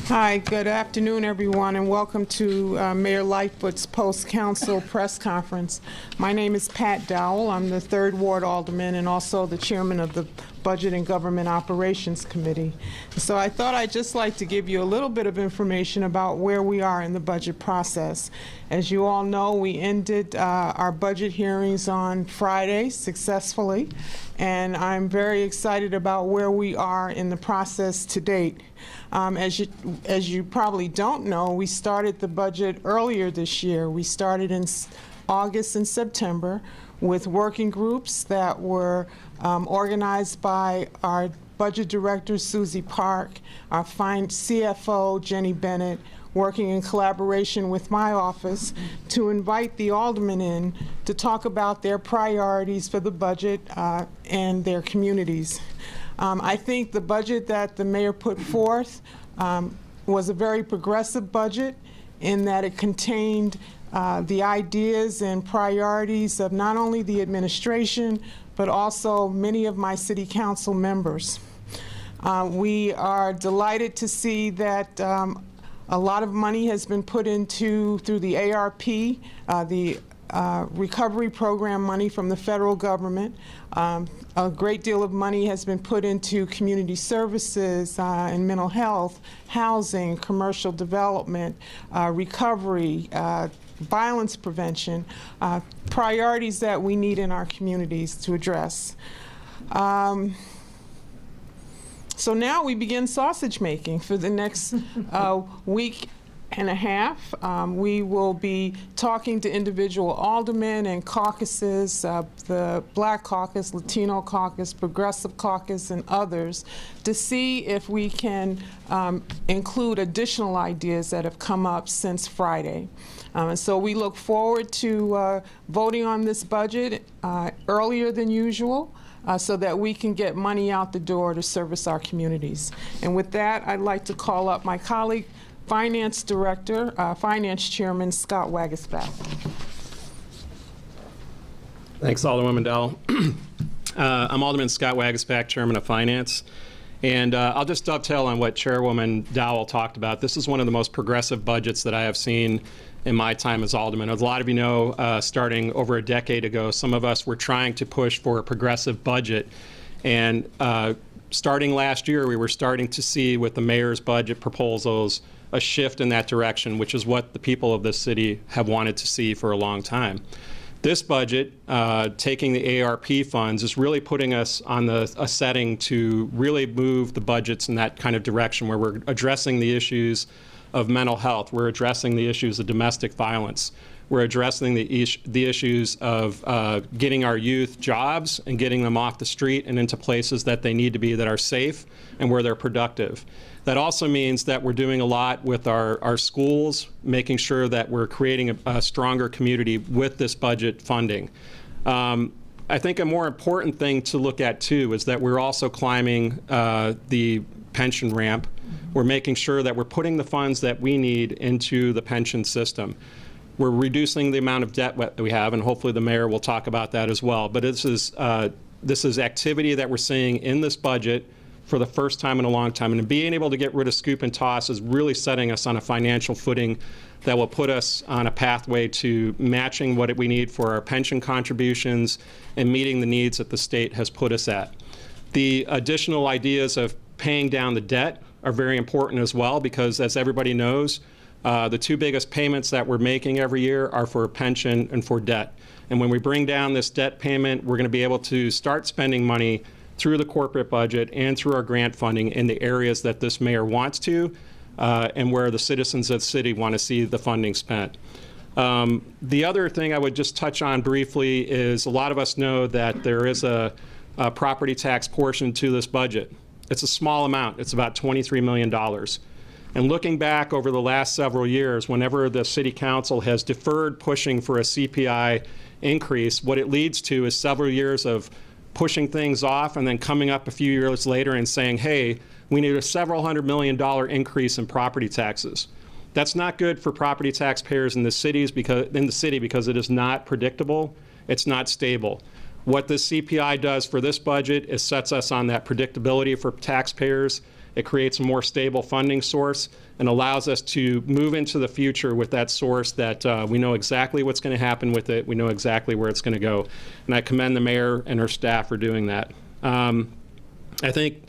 Hi, good afternoon, everyone, and welcome to Mayor Lightfoot's post-council press conference. My name is Pat Dowell. I'm the 3rd Ward Alderman and also the chairman of the Budget and Government Operations Committee. So I thought I'd just like to give you a little bit of information about where we are in the budget process. As you all know, we ended our budget hearings on Friday successfully, and I'm very excited about where we are in the process to date. As you probably don't know, we started the budget earlier this year. We started in August and September with working groups that were organized by our budget director, Susie Park, our CFO, Jenny Bennett, working in collaboration with my office to invite the aldermen in to talk about their priorities for the budget and their communities. I think the budget that the mayor put forth was a very progressive budget in that it contained the ideas and priorities of not only the administration, but also many of my city council members. We are delighted to see that a lot of money has been put into, through the ARP, the recovery program money from the federal government. A great deal of money has been put into community services and mental health, housing, commercial development, recovery, violence prevention, priorities that we need in our communities to address. So now we begin sausage making for the next week and a half. We will be talking to individual aldermen and caucuses, the Black Caucus, Latino Caucus, Progressive Caucus, and others, to see if we can include additional ideas that have come up since Friday. And so we look forward to voting on this budget earlier than usual, so that we can get money out the door to service our communities. And with that, I'd like to call up my colleague, Finance Director, Finance Chairman Scott Waguespack. Thanks, Alderwoman Dowell. I'm Alderman Scott Waguespack, Chairman of Finance. And I'll just dovetail on what Chairwoman Dowell talked about. This is one of the most progressive budgets that I have seen in my time as Alderman. As a lot of you know, starting over a decade ago, some of us were trying to push for a progressive budget. And starting last year, we were starting to see with the mayor's budget proposals a shift in that direction, which is what the people of this city have wanted to see for a long time. This budget, taking the ARP funds, is really putting us on a setting to really move the budgets in that kind of direction where we're addressing the issues of mental health, we're addressing the issues of domestic violence, we're addressing the issues of getting our youth jobs and getting them off the street and into places that they need to be that are safe and where they're productive. That also means that we're doing a lot with our schools, making sure that we're creating a stronger community with this budget funding. I think a more important thing to look at, too, is that we're also climbing the pension ramp. We're making sure that we're putting the funds that we need into the pension system. We're reducing the amount of debt that we have, and hopefully the mayor will talk about that as well. But this is activity that we're seeing in this budget for the first time in a long time. And being able to get rid of scoop and toss is really setting us on a financial footing that will put us on a pathway to matching what we need for our pension contributions and meeting the needs that the state has put us at. The additional ideas of paying down the debt are very important as well, because as everybody knows, the two biggest payments that we're making every year are for pension and for debt. And when we bring down this debt payment, we're going to be able to start spending money through the corporate budget and through our grant funding in the areas that this mayor wants to and where the citizens of the city want to see the funding spent. The other thing I would just touch on briefly is a lot of us know that there is a property tax portion to this budget. It's a small amount. It's about $23 million. And looking back over the last several years, whenever the city council has deferred pushing for a CPI increase, what it leads to is several years of pushing things off and then coming up a few years later and saying, hey, we need a several $100 million increase in property taxes. That's not good for property taxpayers in the city because it is not predictable, it's not stable. What this CPI does for this budget is sets us on that predictability for taxpayers It creates a more stable funding source and allows us to move into the future with that source that we know exactly what's going to happen with it. We know exactly where it's going to go. And I commend the mayor and her staff for doing that. I think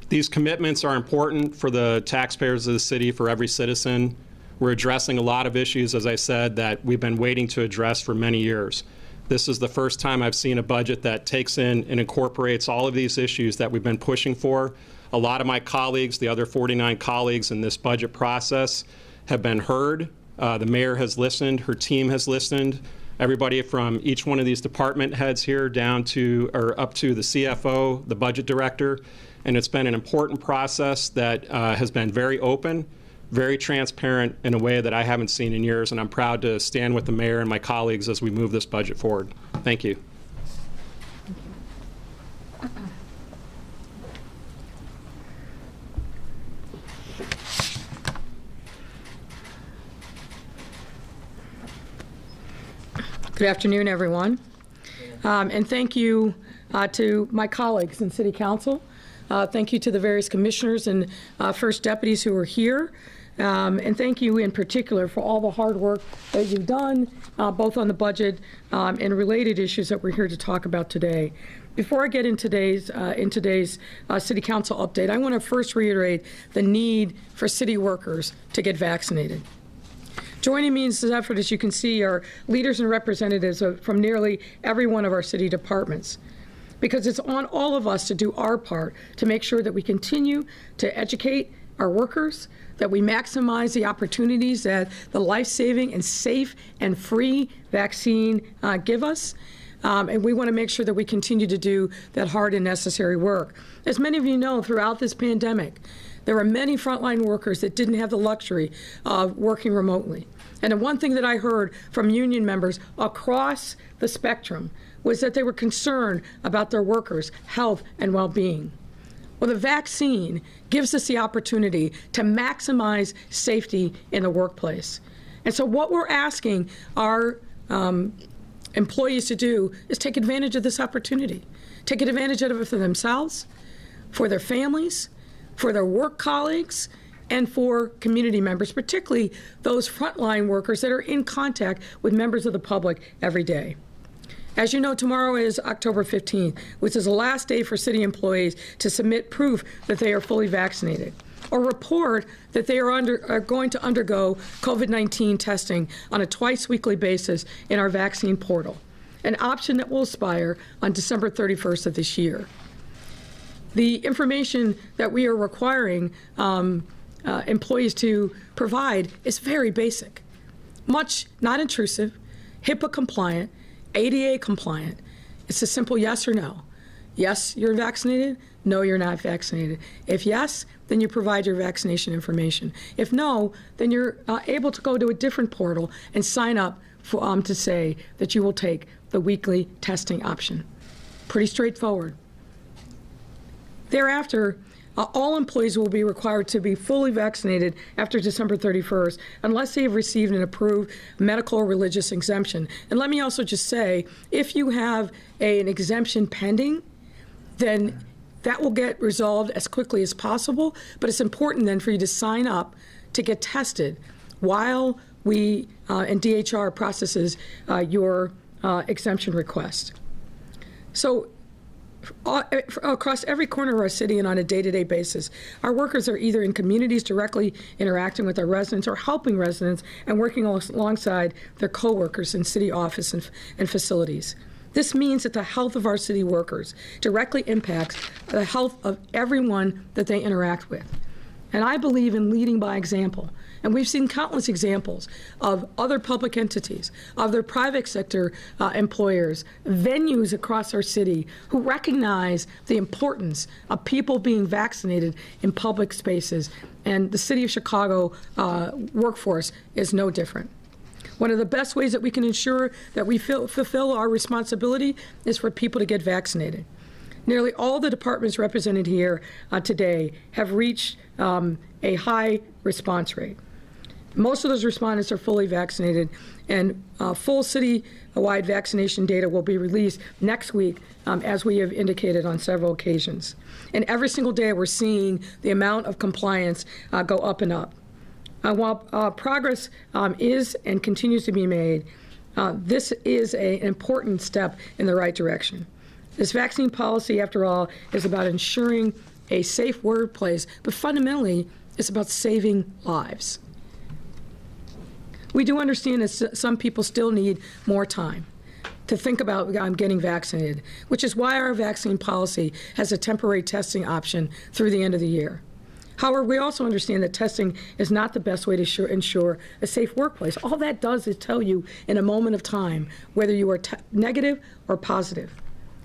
these commitments are important for the taxpayers of the city, for every citizen. We're addressing a lot of issues, as I said, that we've been waiting to address for many years. This is the first time I've seen a budget that takes in and incorporates all of these issues that we've been pushing for. A lot of my colleagues, the other 49 colleagues in this budget process, have been heard. The mayor has listened, her team has listened. Everybody from each one of these department heads here down to, or up to the CFO, the budget director. And it's been an important process that has been very open, very transparent in a way that I haven't seen in years, and I'm proud to stand with the mayor and my colleagues as we move this budget forward. Thank you. Good afternoon, everyone. And thank you to my colleagues in City Council. Thank you to the various commissioners and first deputies who are here. And thank you in particular for all the hard work that you've done, both on the budget and related issues that we're here to talk about today. Before I get in today's City Council update, I want to first reiterate the need for city workers to get vaccinated. Joining me in this effort, as you can see, are leaders and representatives from nearly every one of our city departments, because it's on all of us to do our part to make sure that we continue to educate our workers, that we maximize the opportunities that the life-saving and safe and free vaccine give us. And we want to make sure that we continue to do that hard and necessary work. As many of you know, throughout this pandemic, there are many frontline workers that didn't have the luxury of working remotely. And the one thing that I heard from union members across the spectrum was that they were concerned about their workers' health and well-being. Well, the vaccine gives us the opportunity to maximize safety in the workplace. And so what we're asking our employees to do is take advantage of this opportunity. Take advantage of it for themselves, for their families, for their work colleagues, and for community members, particularly those frontline workers that are in contact with members of the public every day. As you know, tomorrow is October 15th, which is the last day for city employees to submit proof that they are fully vaccinated or report that they are going to undergo COVID-19 testing on a twice-weekly basis in our vaccine portal, an option that will expire on December 31st of this year. The information that we are requiring employees to provide is very basic, much not intrusive, HIPAA compliant, ADA compliant. It's a simple yes or no. Yes, you're vaccinated. No, you're not vaccinated. If yes, then you provide your vaccination information. If no, then you're able to go to a different portal and sign up for, to say that you will take the weekly testing option. Pretty straightforward. Thereafter, all employees will be required to be fully vaccinated after December 31st unless they have received an approved medical or religious exemption. And let me also just say, if you have an exemption pending, then that will get resolved as quickly as possible. But it's important then for you to sign up to get tested while we and DHR processes your exemption request. So across every corner of our city and on a day-to-day basis, our workers are either in communities directly interacting with our residents or helping residents and working alongside their co-workers in city office and facilities. This means that the health of our city workers directly impacts the health of everyone that they interact with. And I believe in leading by example. And we've seen countless examples of other public entities, of their private sector employers, venues across our city who recognize the importance of people being vaccinated in public spaces. And the City of Chicago workforce is no different. One of the best ways that we can ensure that we fulfill our responsibility is for people to get vaccinated. Nearly all the departments represented here today have reached a high response rate. Most of those respondents are fully vaccinated, and full city-wide vaccination data will be released next week, as we have indicated on several occasions. And every single day we're seeing the amount of compliance go up and up. While progress is and continues to be made, this is an important step in the right direction. This vaccine policy, after all, is about ensuring a safe workplace, but fundamentally, it's about saving lives. We do understand that some people still need more time to think about getting vaccinated, which is why our vaccine policy has a temporary testing option through the end of the year. However, we also understand that testing is not the best way to ensure a safe workplace. All that does is tell you in a moment of time whether you are negative or positive.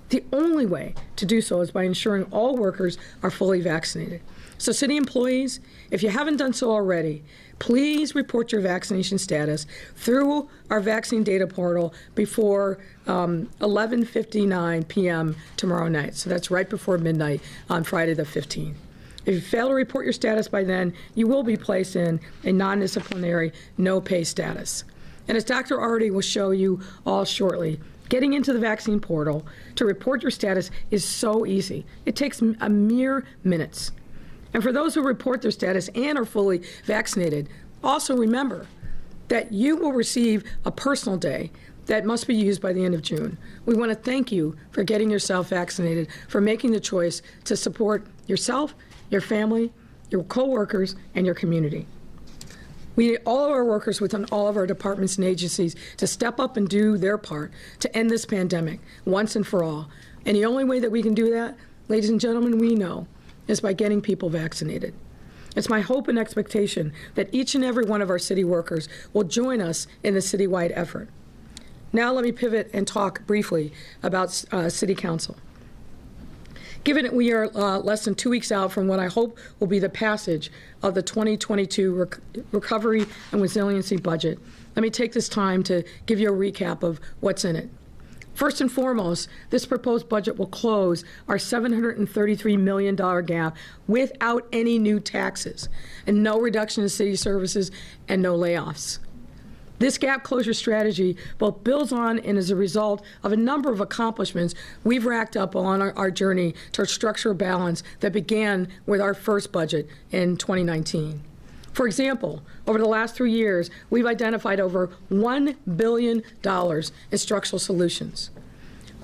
The only way to do so is by ensuring all workers are fully vaccinated. So city employees, if you haven't done so already, please report your vaccination status through our vaccine data portal before 11:59 p.m. tomorrow night. So that's right before midnight on Friday the 15th. If you fail to report your status by then, you will be placed in a non-disciplinary, no-pay status. And as Dr. Arty will show you all shortly, getting into the vaccine portal to report your status is so easy. It takes a mere minutes. And for those who report their status and are fully vaccinated, also remember that you will receive a personal day that must be used by the end of June. We want to thank you for getting yourself vaccinated, for making the choice to support yourself, your family, your coworkers, and your community. We need all of our workers within all of our departments and agencies to step up and do their part to end this pandemic once and for all. And the only way that we can do that, ladies and gentlemen, we know, is by getting people vaccinated. It's my hope and expectation that each and every one of our city workers will join us in the citywide effort. Now let me pivot and talk briefly about City Council. Given that we are less than 2 weeks out from what I hope will be the passage of the 2022 Recovery and Resiliency budget, let me take this time to give you a recap of what's in it. First and foremost, this proposed budget will close our $733 million gap without any new taxes and no reduction in city services and no layoffs. This gap closure strategy both builds on and is a result of a number of accomplishments we've racked up on our journey towards structural balance that began with our first budget in 2019. For example, over the last 3 years, we've identified over $1 billion in structural solutions.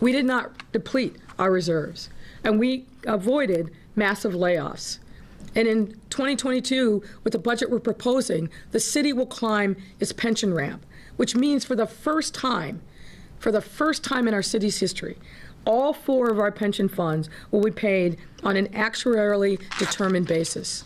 We did not deplete our reserves, and we avoided massive layoffs. And in 2022, with the budget we're proposing, the city will climb its pension ramp, which means for the first time in our city's history, all 4 of our pension funds will be paid on an actuarially determined basis.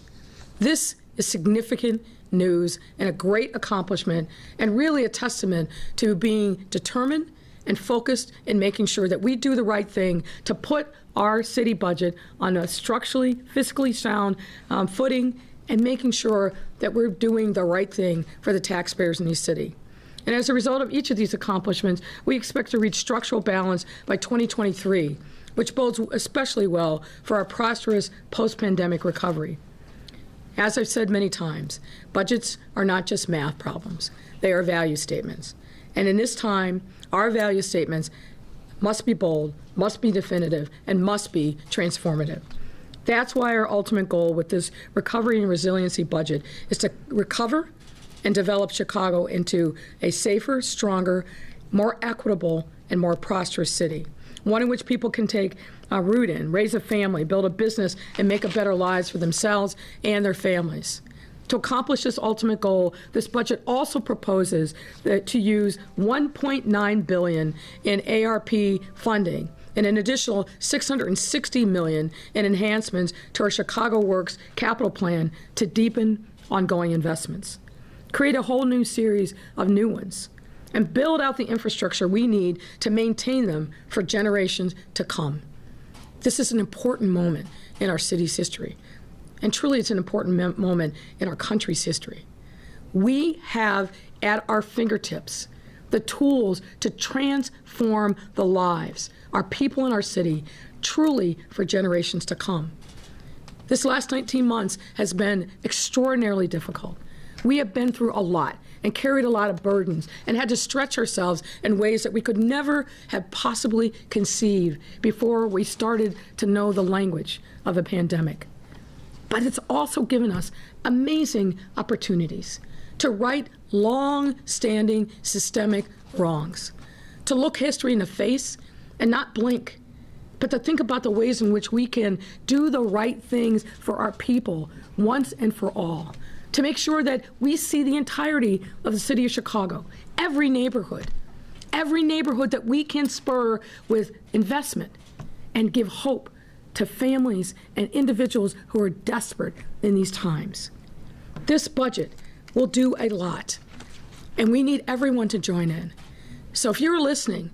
This is significant news and a great accomplishment, and really a testament to being determined and focused in making sure that we do the right thing to put our city budget on a structurally, fiscally sound footing, and making sure that we're doing the right thing for the taxpayers in this city. And as a result of each of these accomplishments, we expect to reach structural balance by 2023, which bodes especially well for our prosperous post-pandemic recovery. As I've said many times, budgets are not just math problems. They are value statements. And in this time, our value statements must be bold, must be definitive, and must be transformative. That's why our ultimate goal with this Recovery and Resiliency budget is to recover and develop Chicago into a safer, stronger, more equitable, and more prosperous city. One in which people can take root in, raise a family, build a business, and make a better lives for themselves and their families. To accomplish this ultimate goal, this budget also proposes to use $1.9 billion in ARP funding and an additional $660 million in enhancements to our Chicago Works capital plan to deepen ongoing investments, create a whole new series of new ones, and build out the infrastructure we need to maintain them for generations to come. This is an important moment in our city's history, and truly it's an important moment in our country's history. We have at our fingertips the tools to transform the lives, our people in our city, truly for generations to come. This last 19 months has been extraordinarily difficult. We have been through a lot and carried a lot of burdens and had to stretch ourselves in ways that we could never have possibly conceived before we started to know the language of the pandemic. But it's also given us amazing opportunities to right long-standing systemic wrongs, to look history in the face and not blink, but to think about the ways in which we can do the right things for our people once and for all, to make sure that we see the entirety of the city of Chicago, every neighborhood that we can spur with investment and give hope to families and individuals who are desperate in these times. This budget will do a lot, and we need everyone to join in. So if you're listening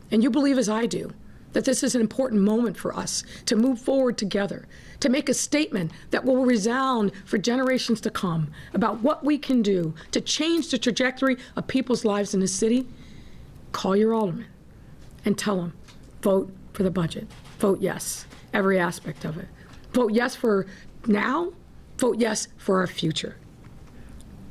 and you believe as I do that this is an important moment for us to move forward together, to make a statement that will resound for generations to come about what we can do to change the trajectory of people's lives in the city, call your alderman and tell them, vote for the budget. Vote yes, every aspect of it. Vote yes for now, vote yes for our future.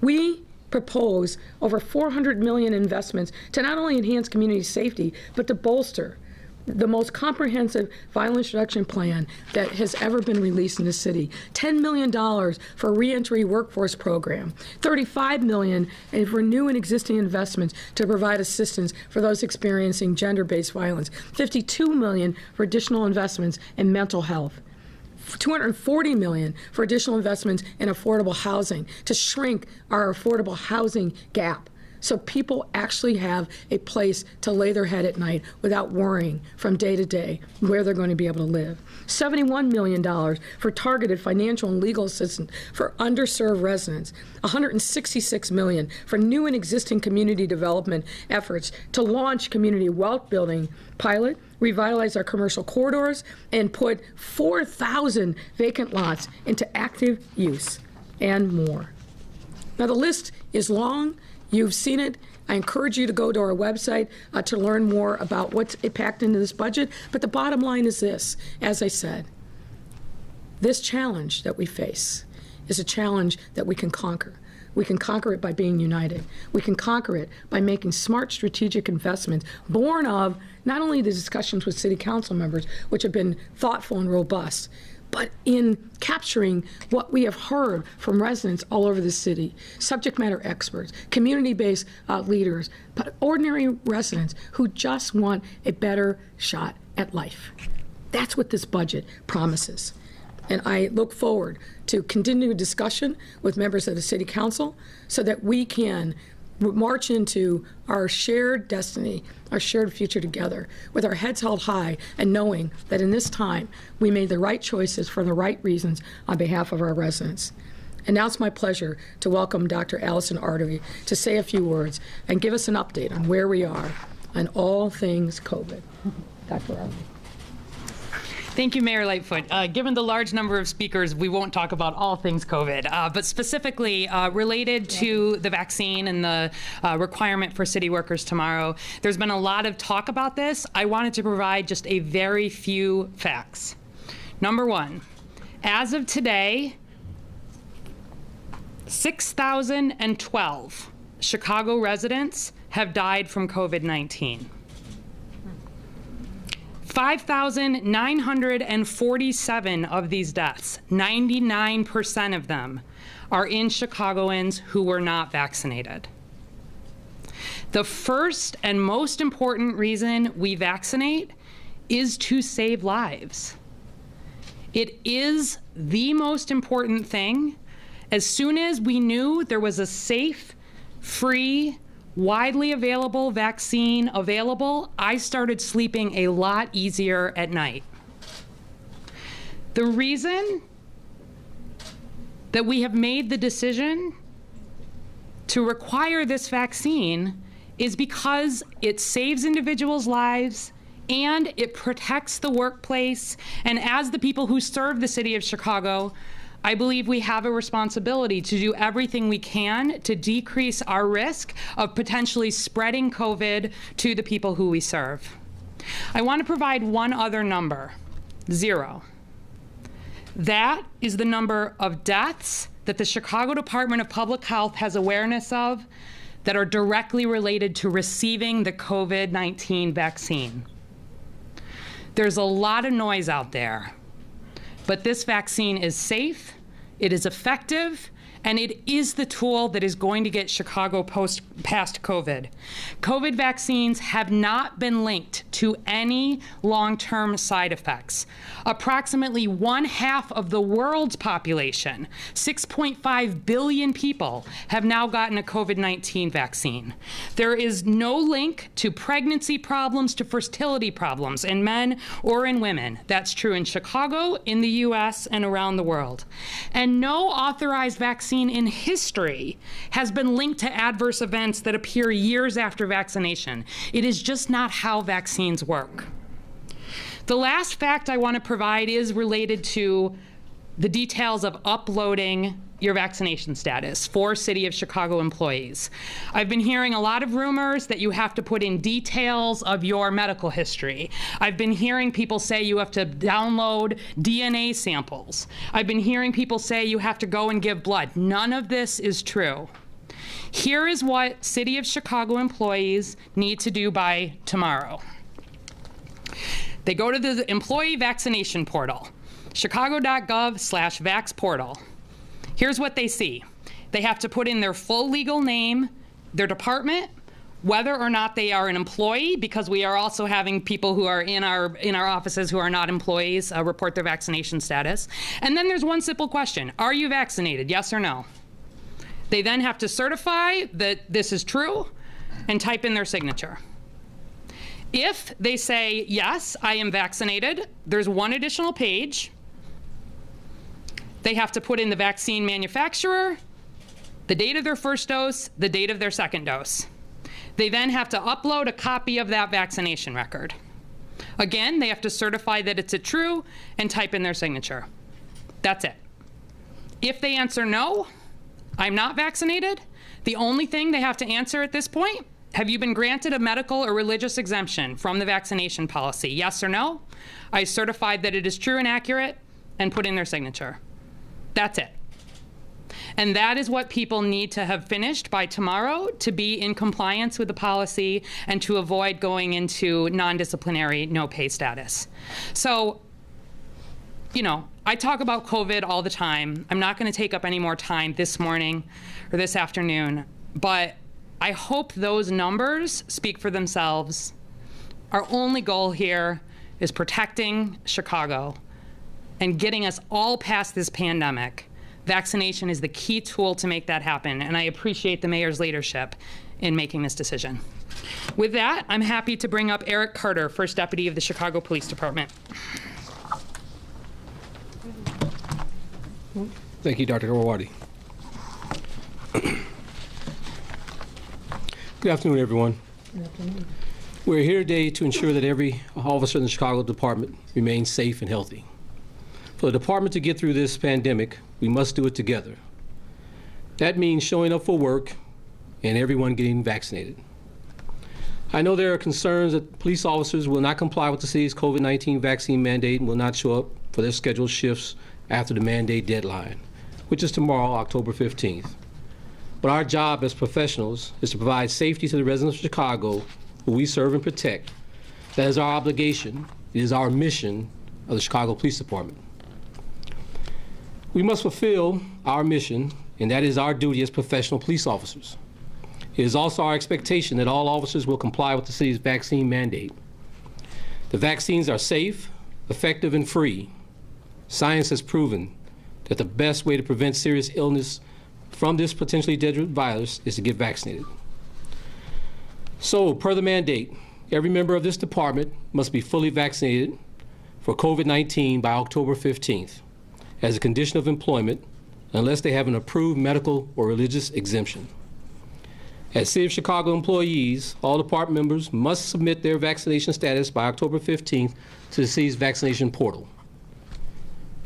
We propose over $400 million investments to not only enhance community safety, but to bolster the most comprehensive violence reduction plan that has ever been released in the city. $10 million for a reentry workforce program, $35 million for new and existing investments to provide assistance for those experiencing gender-based violence, $52 million for additional investments in mental health, $240 million for additional investments in affordable housing to shrink our affordable housing gap so people actually have a place to lay their head at night without worrying from day to day where they're going to be able to live. $71 million for targeted financial and legal assistance for underserved residents. $166 million for new and existing community development efforts to launch community wealth building pilot, revitalize our commercial corridors, and put 4,000 vacant lots into active use, and more. Now, the list is long. You've seen it. I encourage you to go to our website to learn more about what's packed into this budget. But the bottom line is this, as I said, this challenge that we face is a challenge that we can conquer. We can conquer it by being united. We can conquer it by making smart strategic investments born of not only the discussions with city council members, which have been thoughtful and robust, but in capturing what we have heard from residents all over the city, subject matter experts, community-based leaders, but ordinary residents who just want a better shot at life. That's what this budget promises. And I look forward to continued discussion with members of the City Council so that we can march into our shared destiny, our shared future together, with our heads held high and knowing that in this time we made the right choices for the right reasons on behalf of our residents. And now it's my pleasure to welcome Dr. Allison Artery to say a few words and give us an update on where we are on all things COVID. Dr. Artery. Thank you, Mayor Lightfoot. Given the large number of speakers, we won't talk about all things COVID, but specifically related to the vaccine and the requirement for city workers tomorrow. There's been a lot of talk about this. I wanted to provide just a very few facts. Number one, as of today, 6,012 Chicago residents have died from COVID-19. 5,947 of these deaths, 99% of them, are in Chicagoans who were not vaccinated. The first and most important reason we vaccinate is to save lives. It is the most important thing. As soon as we knew there was a safe, free, widely available vaccine available, I started sleeping a lot easier at night. The reason that we have made the decision to require this vaccine is because it saves individuals' lives and it protects the workplace. And as the people who serve the city of Chicago, I believe we have a responsibility to do everything we can to decrease our risk of potentially spreading COVID to the people who we serve. I want to provide one other number, 0. That is the number of deaths that the Chicago Department of Public Health has awareness of that are directly related to receiving the COVID-19 vaccine. There's a lot of noise out there, but this vaccine is safe, it is effective, and it is the tool that is going to get Chicago past COVID. COVID vaccines have not been linked to any long-term side effects. Approximately 1/2 of the world's population, 6.5 billion people, have now gotten a COVID-19 vaccine. There is no link to pregnancy problems, to fertility problems in men or in women. That's true in Chicago, in the US, and around the world. And no authorized vaccine in history has been linked to adverse events that appear years after vaccination. It is just not how vaccines work. The last fact I want to provide is related to the details of uploading your vaccination status for City of Chicago employees. I've been hearing a lot of rumors that you have to put in details of your medical history. I've been hearing people say you have to download DNA samples. I've been hearing people say you have to go and give blood. None of this is true. Here is what City of Chicago employees need to do by tomorrow. They go to the employee vaccination portal, chicago.gov/vaxportal. Here's what they see. They have to put in their full legal name, their department, whether or not they are an employee, because we are also having people who are in our offices who are not employees report their vaccination status. And then there's one simple question. Are you vaccinated? Yes or no? They then have to certify that this is true and type in their signature. If they say, yes, I am vaccinated, there's one additional page. They have to put in the vaccine manufacturer, the date of their first dose, the date of their second dose. They then have to upload a copy of that vaccination record. Again, they have to certify that it's true and type in their signature. That's it. If they answer no, I'm not vaccinated, the only thing they have to answer at this point, have you been granted a medical or religious exemption from the vaccination policy? Yes or no? I certified that it is true and accurate, and put in their signature. That's it. And that is what people need to have finished by tomorrow to be in compliance with the policy and to avoid going into non-disciplinary no pay status. So, you know, I talk about COVID all the time. I'm not going to take up any more time this morning or this afternoon, but I hope those numbers speak for themselves. Our only goal here is protecting Chicago and getting us all past this pandemic. Vaccination is the key tool to make that happen, and I appreciate the mayor's leadership in making this decision. With that, I'm happy to bring up Eric Carter, First Deputy of the Chicago Police Department. Thank you, Dr. Kawardi. Good afternoon, everyone. Good afternoon. We're here today to ensure that every officer in the Chicago Department remains safe and healthy. For the department to get through this pandemic, we must do it together. That means showing up for work and everyone getting vaccinated. I know there are concerns that police officers will not comply with the city's COVID-19 vaccine mandate and will not show up for their scheduled shifts after the mandate deadline, which is tomorrow, October 15th. But our job as professionals is to provide safety to the residents of Chicago, who we serve and protect. That is our obligation. It is our mission of the Chicago Police Department. We must fulfill our mission, and that is our duty as professional police officers. It is also our expectation that all officers will comply with the city's vaccine mandate. The vaccines are safe, effective, and free. Science has proven that the best way to prevent serious illness from this potentially deadly virus is to get vaccinated. So, per the mandate, every member of this department must be fully vaccinated for COVID-19 by October 15th as a condition of employment, unless they have an approved medical or religious exemption. As City of Chicago employees, all department members must submit their vaccination status by October 15th to the city's vaccination portal.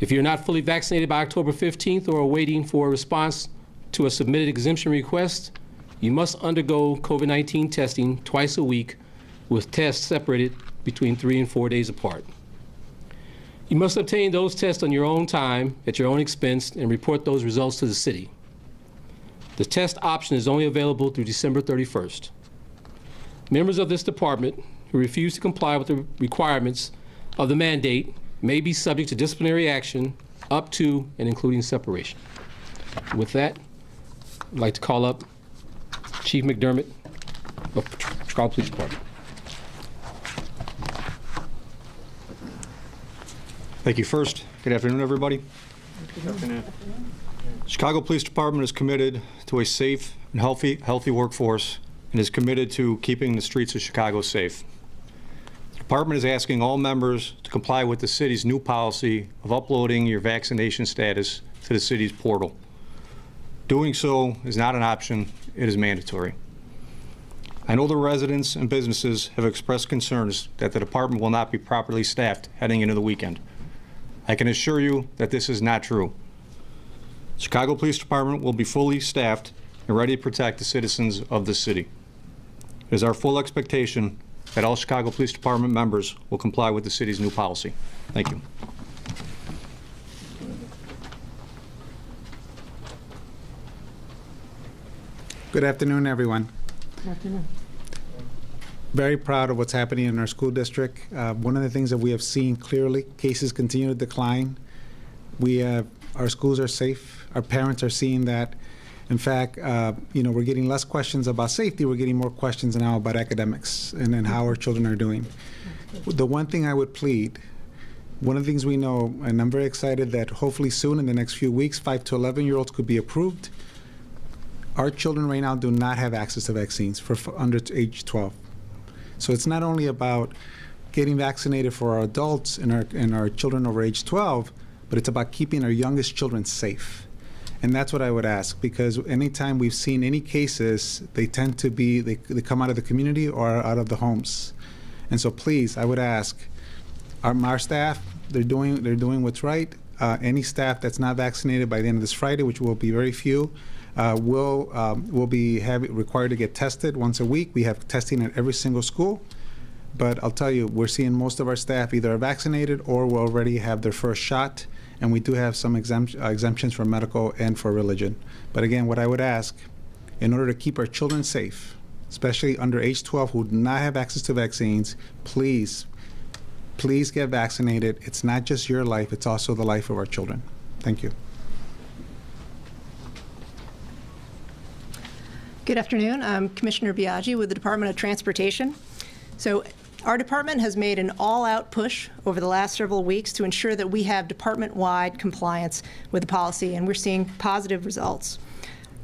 If you're not fully vaccinated by October 15th or are waiting for a response to a submitted exemption request, you must undergo COVID-19 testing twice a week with tests separated between 3 and 4 days apart. You must obtain those tests on your own time, at your own expense, and report those results to the city. The test option is only available through December 31st. Members of this department who refuse to comply with the requirements of the mandate may be subject to disciplinary action up to and including separation. With that, I'd like to call up Chief Mcdermott of Chicago Police Department. Thank you. First, good afternoon, everybody. Good afternoon. Chicago Police Department is committed to a safe and healthy workforce and is committed to keeping the streets of Chicago safe. The department is asking all members to comply with the city's new policy of uploading your vaccination status to the city's portal. Doing so is not an option, it is mandatory. I know the residents and businesses have expressed concerns that the department will not be properly staffed heading into the weekend. I can assure you that this is not true. Chicago Police Department will be fully staffed and ready to protect the citizens of the city. It is our full expectation that all Chicago Police Department members will comply with the city's new policy. Thank you. Good afternoon, everyone. Good afternoon. Very proud of what's happening in our school district. One of the things that we have seen clearly, cases continue to decline. Our schools are safe. Our parents are seeing that. In fact, we're getting less questions about safety. We're getting more questions now about academics and how our children are doing. The one thing I would plead, one of the things we know, and I'm very excited that hopefully soon in the next few weeks, 5 to 11-year-olds could be approved. Our children right now do not have access to vaccines for under age 12. So it's not only about getting vaccinated for our adults and our children over age 12, but it's about keeping our youngest children safe. And that's what I would ask, because anytime we've seen any cases, they tend to be, they come out of the community or out of the homes. And so please, I would ask, our staff, they're doing what's right. Any staff that's not vaccinated by the end of this Friday, which will be very few, will be required to get tested once a week. We have testing at every single school. But I'll tell you, we're seeing most of our staff either are vaccinated or will already have their first shot. And we do have some exemptions for medical and for religion. But again, what I would ask, in order to keep our children safe, especially under age 12 who do not have access to vaccines, please get vaccinated. It's not just your life, it's also the life of our children. Thank you. Good afternoon. I'm Commissioner Biaggi with the Department of Transportation. So our department has made an all-out push over the last several weeks to ensure that we have department-wide compliance with the policy, and we're seeing positive results.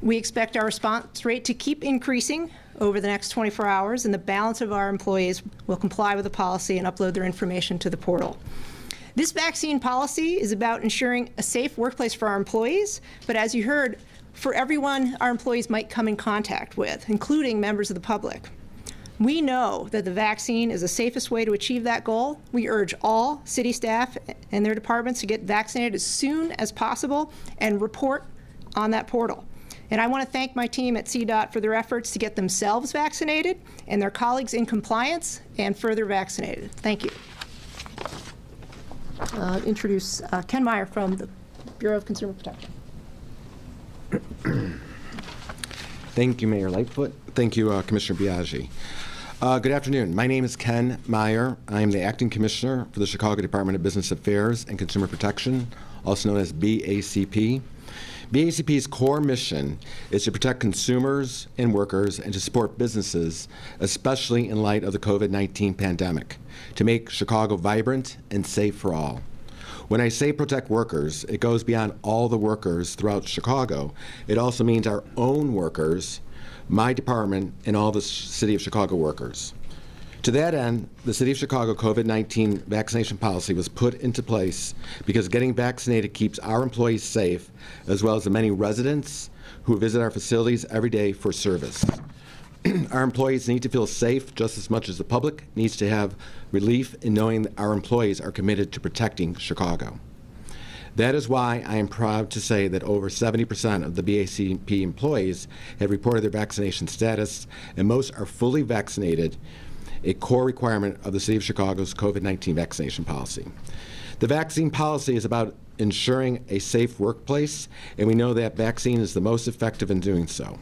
We expect our response rate to keep increasing over the next 24 hours, and the balance of our employees will comply with the policy and upload their information to the portal. This vaccine policy is about ensuring a safe workplace for our employees, but as you heard, for everyone our employees might come in contact with, including members of the public. We know that the vaccine is the safest way to achieve that goal. We urge all city staff and their departments to get vaccinated as soon as possible and report on that portal. And I want to thank my team at CDOT for their efforts to get themselves vaccinated and their colleagues in compliance and further vaccinated. Thank you. Introduce Ken Meyer from the Bureau of Consumer Protection. Thank you, Mayor Lightfoot. Thank you, Commissioner Biaggi. Good afternoon. My name is Ken Meyer. I am the Acting Commissioner for the Chicago Department of Business Affairs and Consumer Protection, also known as BACP. BACP's core mission is to protect consumers and workers and to support businesses, especially in light of the COVID-19 pandemic, to make Chicago vibrant and safe for all. When I say protect workers, it goes beyond all the workers throughout Chicago. It also means our own workers, my department, and all the City of Chicago workers. To that end, the City of Chicago COVID-19 vaccination policy was put into place because getting vaccinated keeps our employees safe, as well as the many residents who visit our facilities every day for service. Our employees need to feel safe just as much as the public needs to have relief in knowing that our employees are committed to protecting Chicago. That is why I am proud to say that over 70% of the BACP employees have reported their vaccination status, and most are fully vaccinated, a core requirement of the City of Chicago's COVID-19 vaccination policy. The vaccine policy is about ensuring a safe workplace, and we know that vaccine is the most effective in doing so.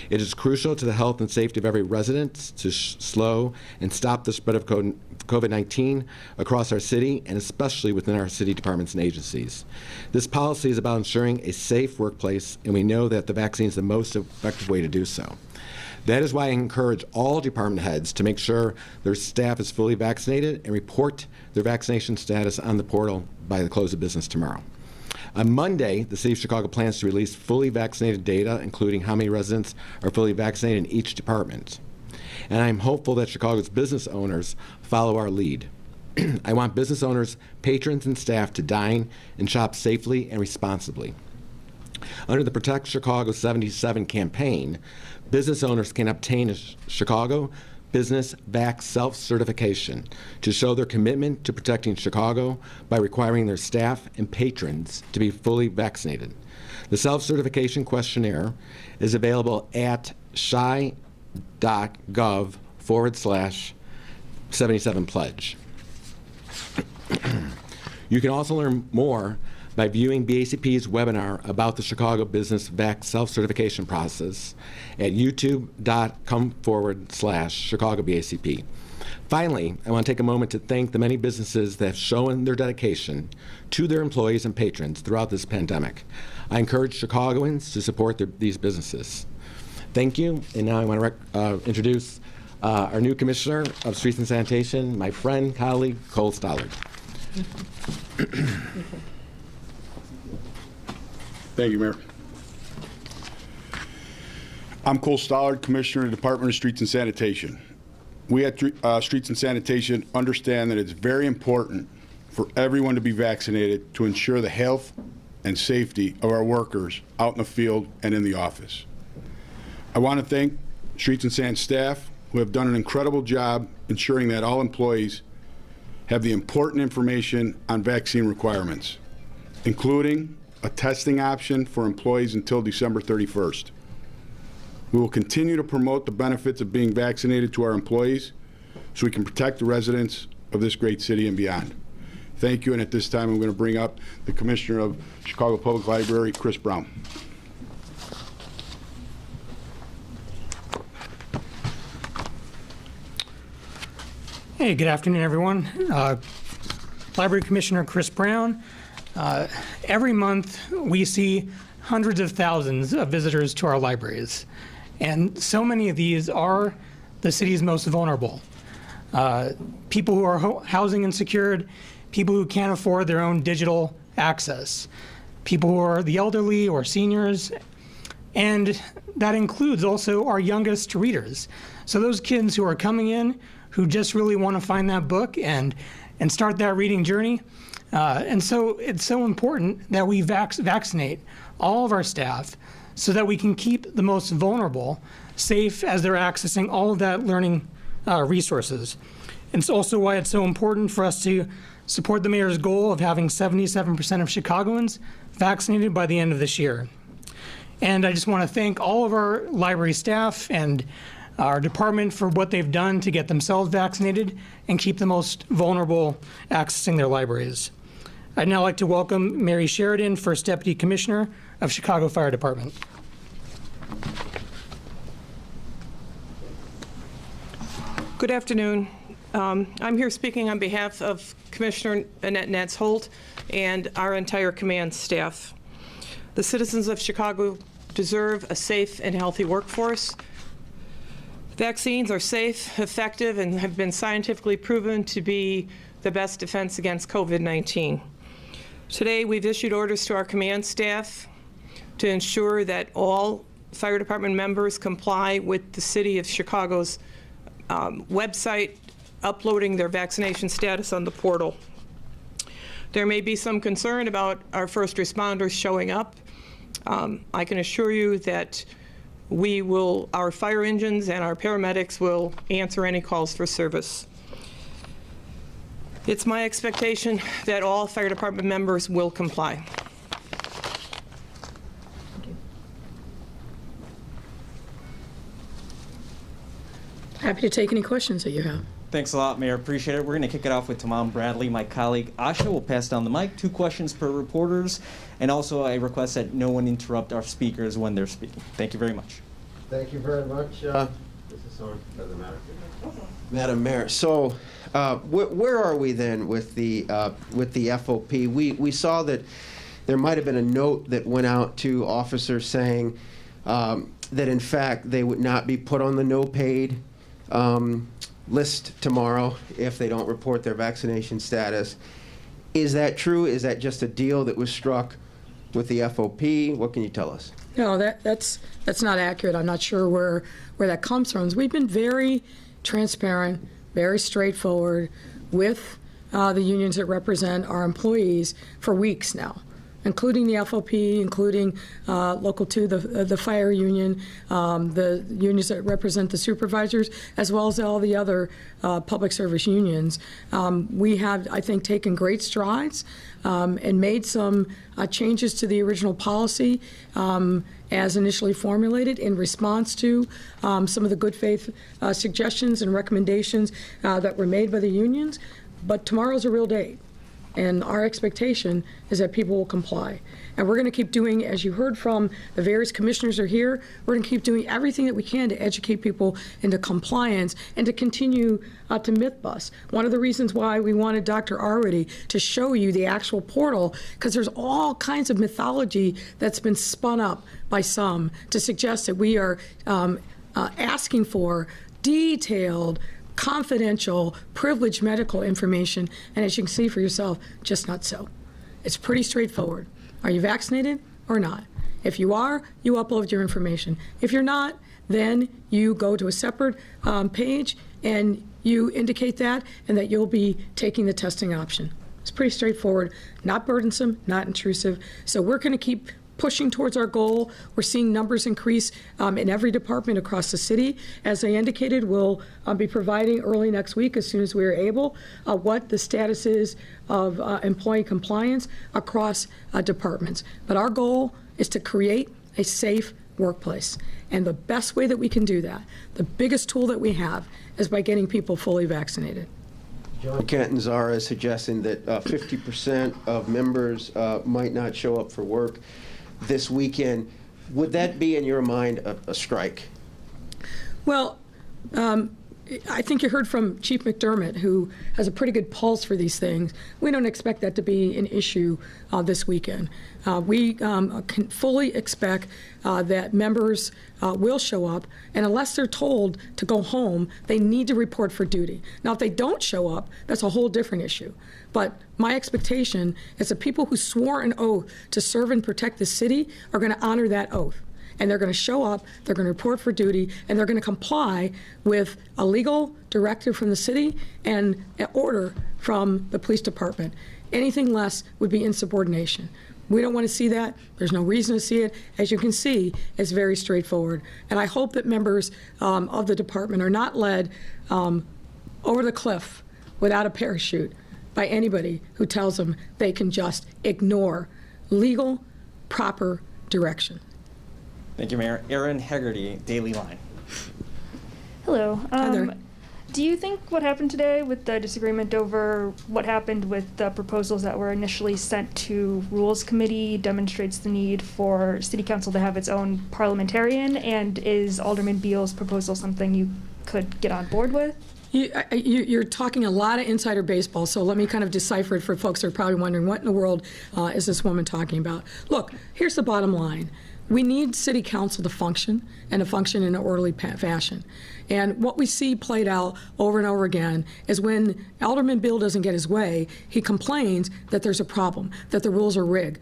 It is crucial to the health and safety of every resident to slow and stop the spread of COVID-19 across our city, and especially within our city departments and agencies. This policy is about ensuring a safe workplace, and we know that the vaccine is the most effective way to do so. That is why I encourage all department heads to make sure their staff is fully vaccinated and report their vaccination status on the portal by the close of business tomorrow. On Monday, the City of Chicago plans to release fully vaccinated data, including how many residents are fully vaccinated in each department. And I'm hopeful that Chicago's business owners follow our lead. I want business owners, patrons, and staff to dine and shop safely and responsibly. Under the Protect Chicago 77 campaign, business owners can obtain a Chicago Business Vax Self-Certification to show their commitment to protecting Chicago by requiring their staff and patrons to be fully vaccinated. The self-certification questionnaire is available at chi.gov/77pledge. You can also learn more by viewing BACP's webinar about the Chicago Business Vax Self-Certification process at youtube.com/ChicagoBACP. Finally, I want to take a moment to thank the many businesses that have shown their dedication to their employees and patrons throughout this pandemic. I encourage Chicagoans to support these businesses. Thank you, and now I want to introduce our new Commissioner of Streets and Sanitation, my friend, colleague, Cole Stollard. Thank you, Mayor. I'm Cole Stollard, Commissioner of the Department of Streets and Sanitation. We at Streets and Sanitation understand that it's very important for everyone to be vaccinated to ensure the health and safety of our workers out in the field and in the office. I want to thank Streets and San staff who have done an incredible job ensuring that all employees have the important information on vaccine requirements, including a testing option for employees until December 31st. We will continue to promote the benefits of being vaccinated to our employees so we can protect the residents of this great city and beyond. Thank you, and at this time I'm going to bring up the Commissioner of Chicago Public Library, Chris Brown. Hey, good afternoon, everyone. Library Commissioner Chris Brown. Every month we see hundreds of thousands of visitors to our libraries, and so many of these are the city's most vulnerable. People who are housing insecure, people who can't afford their own digital access, people who are the elderly or seniors, and that includes also our youngest readers. So those kids who are coming in who just really want to find that book and start that reading journey. And so it's so important that we vaccinate all of our staff so that we can keep the most vulnerable safe as they're accessing all of that learning resources. And it's also why it's so important for us to support the mayor's goal of having 77% of Chicagoans vaccinated by the end of this year. And I just want to thank all of our library staff and our department for what they've done to get themselves vaccinated and keep the most vulnerable accessing their libraries. I'd now like to welcome Mary Sheridan, First Deputy Commissioner of Chicago Fire Department. Good afternoon. I'm here speaking on behalf of Commissioner Annette Nance-Holt and our entire command staff. The citizens of Chicago deserve a safe and healthy workforce. Vaccines are safe, effective, and have been scientifically proven to be the best defense against COVID-19. Today, we've issued orders to our command staff to ensure that all fire department members comply with the City of Chicago's website, uploading their vaccination status on the portal. There may be some concern about our first responders showing up. I can assure you that our fire engines and our paramedics will answer any calls for service. It's my expectation that all fire department members will comply. Happy to take any questions that you have. Thanks a lot, Mayor. Appreciate it. We're going to kick it off with Tamam Bradley. My colleague Asha will pass down the mic. 2 questions per reporters. And also I request that no one interrupt our speakers when they're speaking. Thank you very much. Thank you very much. This is on. Doesn't matter. Madam Mayor, so where are we then with the FOP? We saw that there might have been a note that went out to officers saying that in fact they would not be put on the no paid list tomorrow if they don't report their vaccination status. Is that true? Is that just a deal that was struck with the FOP? What can you tell us? No, that's not accurate. I'm not sure where that comes from. We've been very transparent, very straightforward with the unions that represent our employees for weeks now, including the FOP, including Local 2, the fire union, the unions that represent the supervisors, as well as all the other public service unions. We have, I think, taken great strides and made some changes to the original policy as initially formulated in response to some of the good faith suggestions and recommendations that were made by the unions. But tomorrow's a real day. And our expectation is that people will comply. And we're going to keep doing, as you heard from the various commissioners are here, we're going to keep doing everything that we can to educate people into compliance and to continue to myth bust. One of the reasons why we wanted Dr. Arwady to show you the actual portal, because there's all kinds of mythology that's been spun up by some to suggest that we are asking for detailed, confidential, privileged medical information, and as you can see for yourself, just not so. It's pretty straightforward. Are you vaccinated or not? If you are, you upload your information. If you're not, then you go to a separate page and you indicate that and that you'll be taking the testing option. It's pretty straightforward, not burdensome, not intrusive. So we're going to keep pushing towards our goal. We're seeing numbers increase in every department across the city. As I indicated, we'll be providing early next week, as soon as we are able, what the status is of employee compliance across departments. But our goal is to create a safe workplace. And the best way that we can do that, the biggest tool that we have, is by getting people fully vaccinated. John Cantanzara is suggesting that 50% of members might not show up for work this weekend. Would that be, in your mind, a strike? Well, I think you heard from Chief Mcdermott, who has a pretty good pulse for these things. We don't expect that to be an issue this weekend. We can fully expect that members will show up, and unless they're told to go home, they need to report for duty. Now, if they don't show up, that's a whole different issue. But my expectation is that people who swore an oath to serve and protect the city are going to honor that oath. And they're going to show up, they're going to report for duty, and they're going to comply with a legal directive from the city and an order from the police department. Anything less would be insubordination. We don't want to see that. There's no reason to see it. As you can see, it's very straightforward. And I hope that members of the department are not led over the cliff without a parachute by anybody who tells them they can just ignore legal, proper direction. Thank you, Mayor. Erin Hegarty, Daily Line. Hello. Hi there. Do you think what happened today with the disagreement over what happened with the proposals that were initially sent to Rules Committee demonstrates the need for City Council to have its own parliamentarian? And is Alderman Beal's proposal something you could get on board with? You're talking a lot of insider baseball, so let me kind of decipher it for folks that are probably wondering, what in the world is this woman talking about? Look, here's the bottom line. We need City Council to function, and to function in an orderly fashion. And what we see played out over and over again is when Alderman Beal doesn't get his way, he complains that there's a problem, that the rules are rigged.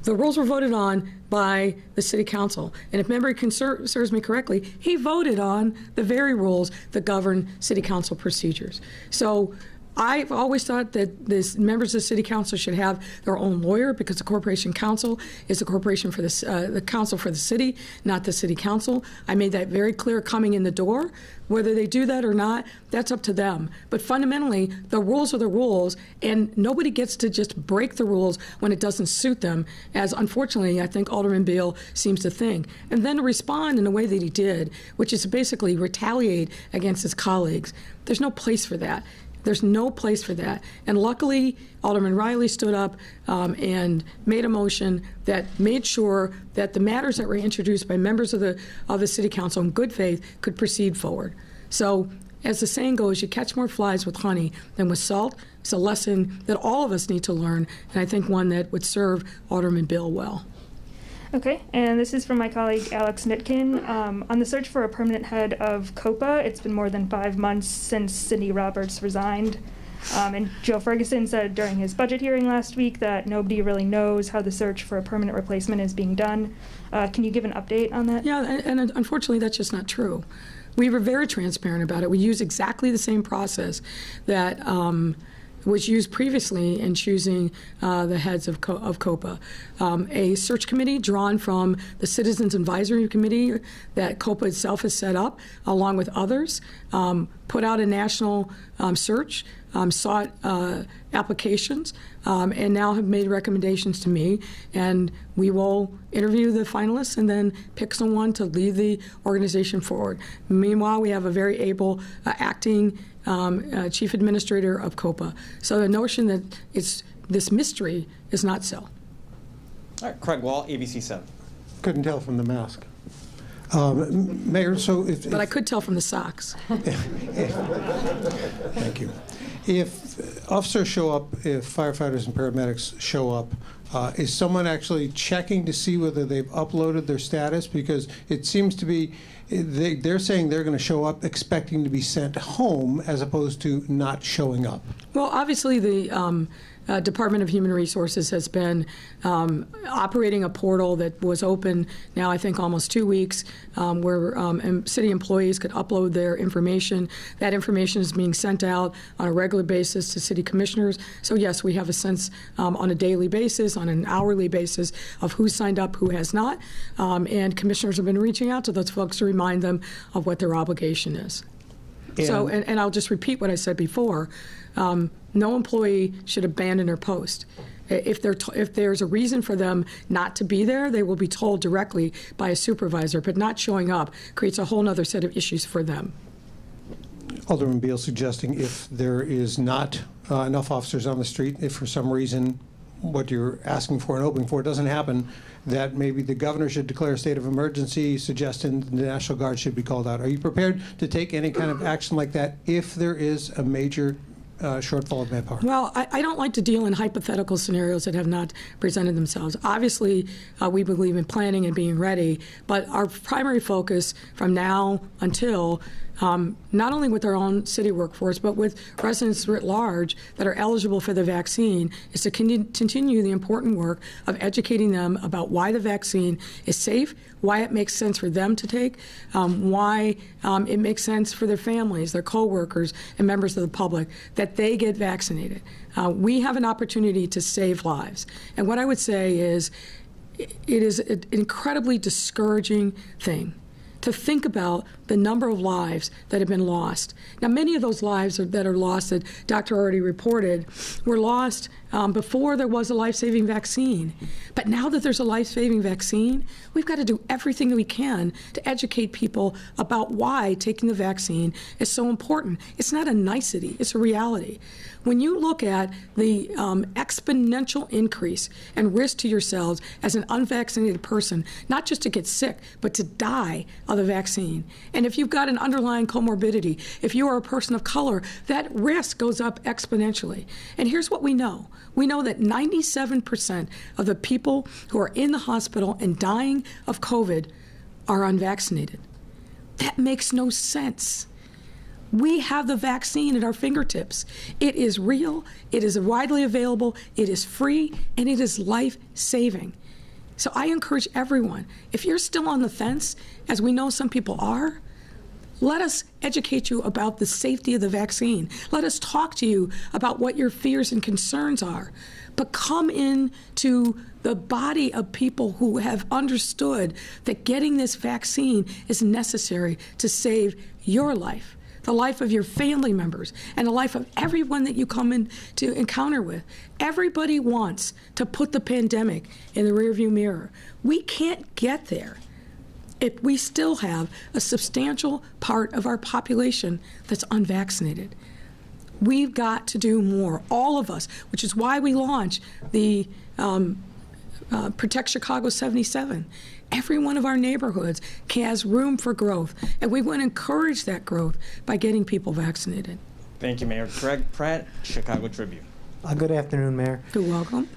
The rules were voted on by the City Council, and if memory serves me correctly, he voted on the very rules that govern City Council procedures. So I've always thought that members of the city council should have their own lawyer, because the corporation council is the corporation for the council for the city, not the city council. I made that very clear coming in the door. Whether they do that or not, that's up to them. But fundamentally, the rules are the rules, and nobody gets to just break the rules when it doesn't suit them, as unfortunately I think Alderman Beal seems to think. And then to respond in the way that he did, which is to basically retaliate against his colleagues. There's no place for that. There's no place for that. And luckily, Alderman Riley stood up and made a motion that made sure that the matters that were introduced by members of the city council in good faith could proceed forward. So, as the saying goes, you catch more flies with honey than with salt. It's a lesson that all of us need to learn, and I think one that would serve Alderman Bill well. Okay, and this is from my colleague Alex Nitkin. On the search for a permanent head of COPA, it's been more than 5 months since Cindy Roberts resigned. And Joe Ferguson said during his budget hearing last week that nobody really knows how the search for a permanent replacement is being done. Can you give an update on that? Yeah, and unfortunately that's just not true. We were very transparent about it. We used exactly the same process that was used previously in choosing the heads of COPA. A search committee drawn from the Citizens Advisory Committee that COPA itself has set up, along with others, put out a national search, sought applications, and now have made recommendations to me. And we will interview the finalists and then pick someone to lead the organization forward. Meanwhile, we have a very able acting chief administrator of COPA. So the notion that it's this mystery is not so. All right, Craig Wall, ABC 7. Couldn't tell from the mask. Mayor, so if... But I could tell from the socks. Thank you. If officers show up, if firefighters and paramedics show up, is someone actually checking to see whether they've uploaded their status? Because it seems to be they're saying they're going to show up expecting to be sent home as opposed to not showing up. Well, obviously the Department of Human Resources has been operating a portal that was open now, I think, almost 2 weeks, where city employees could upload their information. That information is being sent out on a regular basis to city commissioners. So yes, we have a sense on a daily basis, on an hourly basis, of who signed up, who has not, and commissioners have been reaching out to those folks to remind them of what their obligation is. So, and I'll just repeat what I said before. No employee should abandon their post. If there's a reason for them not to be there, they will be told directly by a supervisor, but not showing up creates a whole other set of issues for them. Alderman Beal suggesting if there is not enough officers on the street, if for some reason what you're asking for and hoping for doesn't happen, that maybe the governor should declare a state of emergency, suggesting the National Guard should be called out. Are you prepared to take any kind of action like that if there is a major shortfall of manpower? Well, I don't like to deal in hypothetical scenarios that have not presented themselves. Obviously, we believe in planning and being ready, but our primary focus from now until not only with our own city workforce, but with residents writ large that are eligible for the vaccine, is to continue the important work of educating them about why the vaccine is safe, why it makes sense for them to take, why it makes sense for their families, their coworkers, and members of the public that they get vaccinated. We have an opportunity to save lives. And what I would say is it is an incredibly discouraging thing to think about the number of lives that have been lost. Now, many of those lives that are lost that Dr. already reported were lost before there was a life-saving vaccine. But now that there's a life-saving vaccine, we've got to do everything that we can to educate people about why taking the vaccine is so important. It's not a nicety, it's a reality. When you look at the exponential increase and risk to yourselves as an unvaccinated person, not just to get sick, but to die of the vaccine. And if you've got an underlying comorbidity, if you are a person of color, that risk goes up exponentially. And here's what we know. We know that 97% of the people who are in the hospital and dying of COVID are unvaccinated. That makes no sense. We have the vaccine at our fingertips. It is real, it is widely available, it is free, and it is life-saving. So I encourage everyone, if you're still on the fence, as we know some people are, Let us educate you about the safety of the vaccine. Let us talk to you about what your fears and concerns are. But come into the body of people who have understood that getting this vaccine is necessary to save your life, the life of your family members, and the life of everyone that you come into encounter with. Everybody wants to put the pandemic in the rearview mirror. We can't get there if we still have a substantial part of our population that's unvaccinated. We've got to do more, all of us, which is why we launched the Protect Chicago 77. Every one of our neighborhoods has room for growth, and we want to encourage that growth by getting people vaccinated. Thank you, Mayor. Greg Pratt, Chicago Tribune. Good afternoon, Mayor. You're welcome.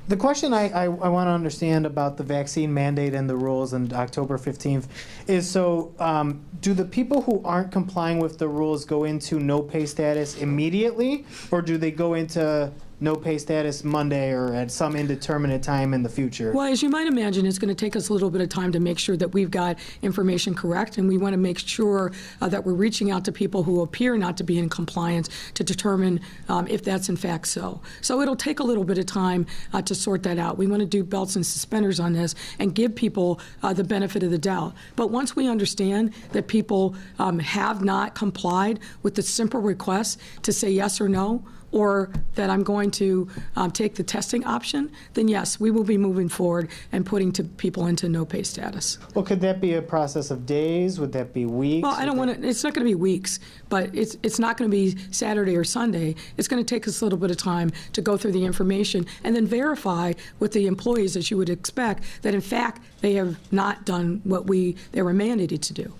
The question I want to understand about the vaccine mandate and the rules on October 15th is, do the people who aren't complying with the rules go into no pay status immediately, or do they go into no pay status Monday or at some indeterminate time in the future? Well, as you might imagine, it's going to take us a little bit of time to make sure that we've got information correct, and we want to make sure that we're reaching out to people who appear not to be in compliance to determine if that's in fact so. So it'll take a little bit of time to sort that out. We want to do belts and suspenders on this and give people the benefit of the doubt. But once we understand that people have not complied with the simple request to say yes or no, or that I'm going to take the testing option, then yes, we will be moving forward and putting people into no pay status. Well, could that be a process of days? Would that be weeks? Well, I don't want to, it's not going to be weeks, but it's not going to be Saturday or Sunday. It's going to take us a little bit of time to go through the information and then verify with the employees, as you would expect, that in fact they have not done what they were mandated to do.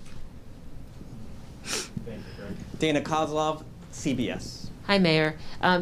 Dana Kozlov, CBS. Hi, Mayor.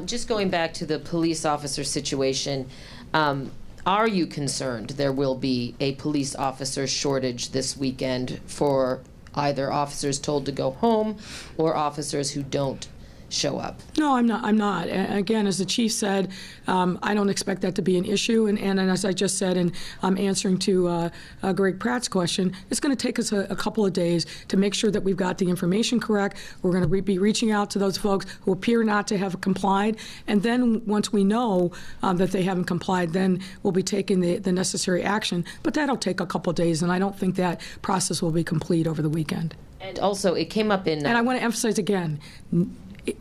Just going back to the police officer situation, are you concerned there will be a police officer shortage this weekend for either officers told to go home or officers who don't show up? No, I'm not. Again, as the chief said, I don't expect that to be an issue. And as I just said in answering to Greg Pratt's question, it's going to take us a couple of days to make sure that we've got the information correct. We're going to be reaching out to those folks who appear not to have complied. And then once we know that they haven't complied, then we'll be taking the necessary action. But that'll take a couple of days, and I don't think that process will be complete over the weekend. And also, it came up in... And I want to emphasize again,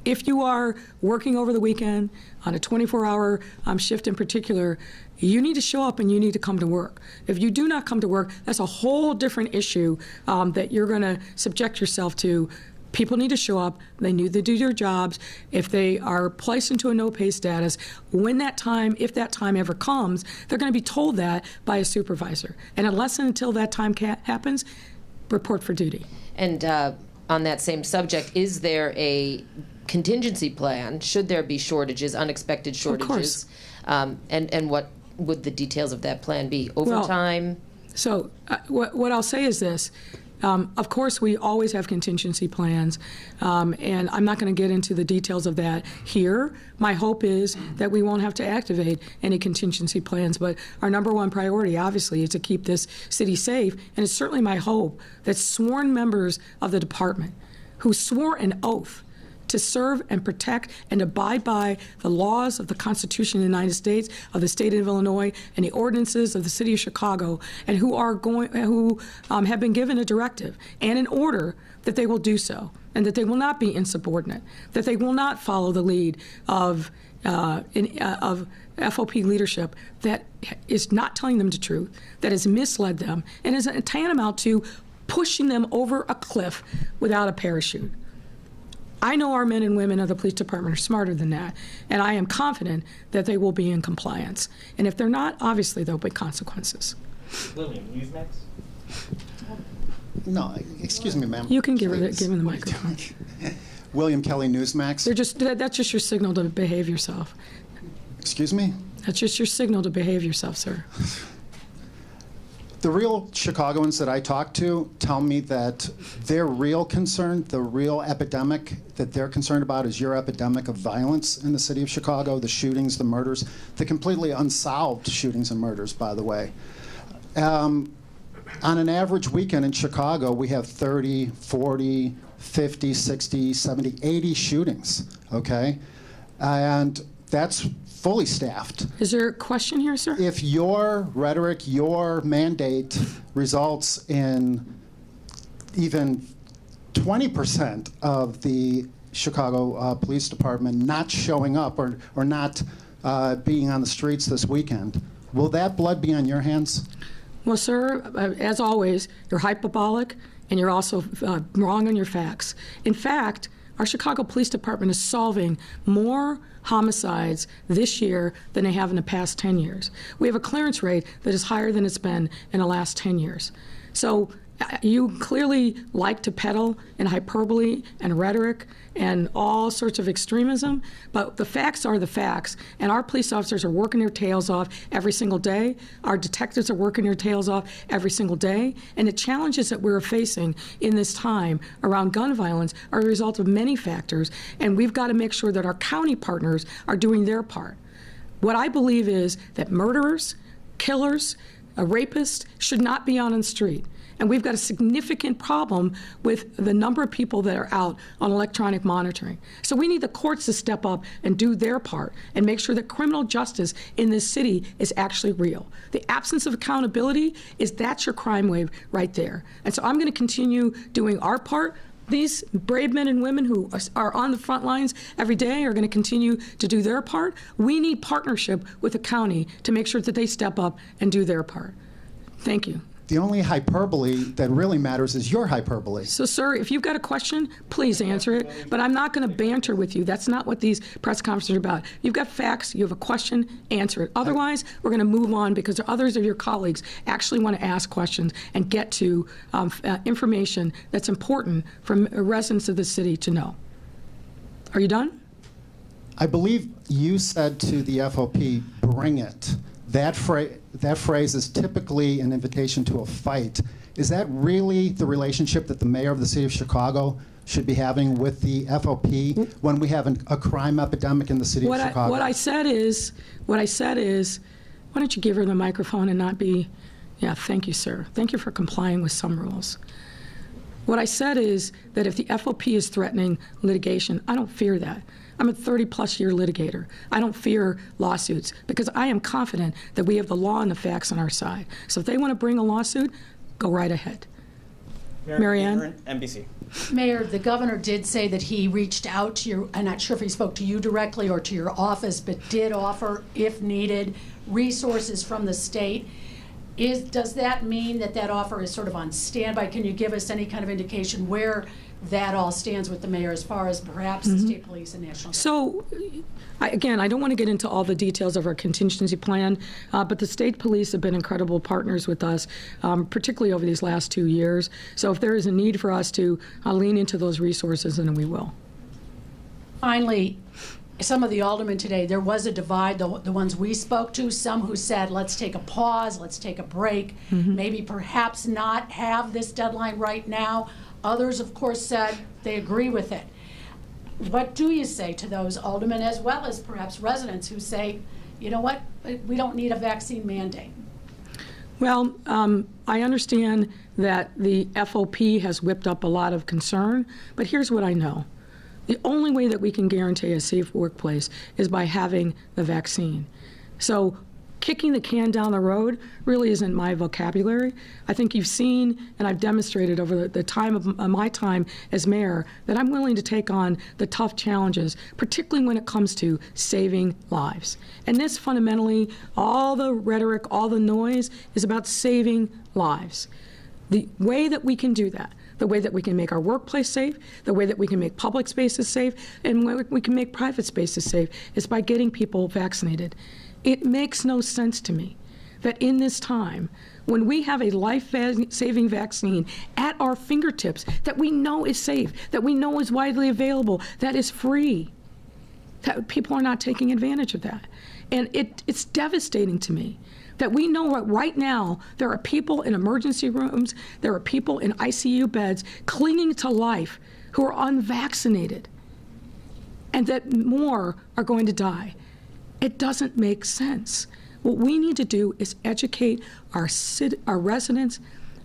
if you are working over the weekend on a 24-hour shift in particular, you need to show up and you need to come to work. If you do not come to work, that's a whole different issue that you're going to subject yourself to. People need to show up. They need to do their jobs. If they are placed into a no-pay status, when that time, if that time ever comes, they're going to be told that by a supervisor. And unless and until that time happens, report for duty. And on that same subject, is there a contingency plan should there be shortages, unexpected shortages? Of course. And what would the details of that plan be? Overtime? Well, what I'll say is this. Of course, we always have contingency plans, and I'm not going to get into the details of that here. My hope is that we won't have to activate any contingency plans, but our number one priority, obviously, is to keep this city safe, and it's certainly my hope that sworn members of the department who swore an oath to serve and protect and abide by the laws of the Constitution of the United States, of the state of Illinois, and the ordinances of the city of Chicago, and who have been given a directive and an order that they will do so, and that they will not be insubordinate, that they will not follow the lead of FOP leadership that is not telling them the truth, that has misled them, and is tantamount to pushing them over a cliff without a parachute. I know our men and women of the police department are smarter than that, and I am confident that they will be in compliance. And if they're not, obviously there'll be consequences. William, Newsmax? No, excuse me, ma'am. You can give him the microphone. William Kelly, Newsmax. That's just your signal to behave yourself. Excuse me? That's just your signal to behave yourself, sir. The real Chicagoans that I talk to tell me that their real concern, the real epidemic that they're concerned about is your epidemic of violence in the city of Chicago, the shootings, the murders, the completely unsolved shootings and murders, by the way. on an average weekend in Chicago, we have 30, 40, 50, 60, 70, 80 shootings, okay? And that's fully staffed. Is there a question here, sir? If your rhetoric, your mandate results in even 20% of the Chicago Police Department not showing up or not being on the streets this weekend, will that blood be on your hands? Well, sir, as always, you're hyperbolic and you're also wrong on your facts. In fact, our Chicago Police Department is solving more homicides this year than they have in the past 10 years. We have a clearance rate that is higher than it's been in the last 10 years. So you clearly like to peddle in hyperbole and rhetoric and all sorts of extremism, but the facts are the facts, and our police officers are working their tails off every single day. Our detectives are working their tails off every single day, and the challenges that we're facing in this time around gun violence are a result of many factors, and we've got to make sure that our county partners are doing their part. What I believe is that murderers, killers, rapists should not be on the street. And we've got a significant problem with the number of people that are out on electronic monitoring. So we need the courts to step up and do their part and make sure that criminal justice in this city is actually real. The absence of accountability that's your crime wave right there. And so I'm going to continue doing our part. These brave men and women who are on the front lines every day are going to continue to do their part. We need partnership with the county to make sure that they step up and do their part. Thank you. The only hyperbole that really matters is your hyperbole. So, sir, if you've got a question, please answer it. But I'm not going to banter with you. That's not what these press conferences are about. You've got facts, you have a question, answer it. Otherwise, we're going to move on because others of your colleagues actually want to ask questions and get to information that's important for residents of the city to know. Are you done? I believe you said to the FOP, bring it. That phrase is typically an invitation to a fight. Is that really the relationship that the mayor of the city of Chicago should be having with the FOP when we have a crime epidemic in the city of Chicago? What I said is, why don't you give her the microphone and not be, yeah, thank you, sir. Thank you for complying with some rules. What I said is that if the FOP is threatening litigation, I don't fear that. I'm a 30-plus year litigator. I don't fear lawsuits because I am confident that we have the law and the facts on our side. So if they want to bring a lawsuit, go right ahead. Mary Ann? NBC. Mayor, the governor did say that he reached out to you. I'm not sure if he spoke to you directly or to your office, but did offer, if needed, resources from the state. Does that mean that that offer is sort of on standby? Can you give us any kind of indication where that all stands with the mayor as far as perhaps the state police and national? So, again, I don't want to get into all the details of our contingency plan, but the state police have been incredible partners with us, particularly over these last 2 years. So if there is a need for us to lean into those resources, then we will. Finally, some of the aldermen today, there was a divide, the ones we spoke to, some who said, let's take a pause, let's take a break, maybe perhaps not have this deadline right now. Others, of course, said they agree with it. What do you say to those aldermen as well as perhaps residents who say, you know what, we don't need a vaccine mandate? Well, I understand that the FOP has whipped up a lot of concern, but here's what I know. The only way that we can guarantee a safe workplace is by having the vaccine. So kicking the can down the road really isn't my vocabulary. I think you've seen, and I've demonstrated over the time of my time as mayor, that I'm willing to take on the tough challenges, particularly when it comes to saving lives. And this fundamentally, all the rhetoric, all the noise is about saving lives. The way that we can do that, the way that we can make our workplace safe, the way that we can make public spaces safe, and the way we can make private spaces safe is by getting people vaccinated. It makes no sense to me that in this time, when we have a life-saving vaccine at our fingertips that we know is safe, that we know is widely available, that is free, that people are not taking advantage of that. And it's devastating to me that we know right now there are people in emergency rooms, there are people in ICU beds clinging to life who are unvaccinated, and that more are going to die. It doesn't make sense. What we need to do is educate our residents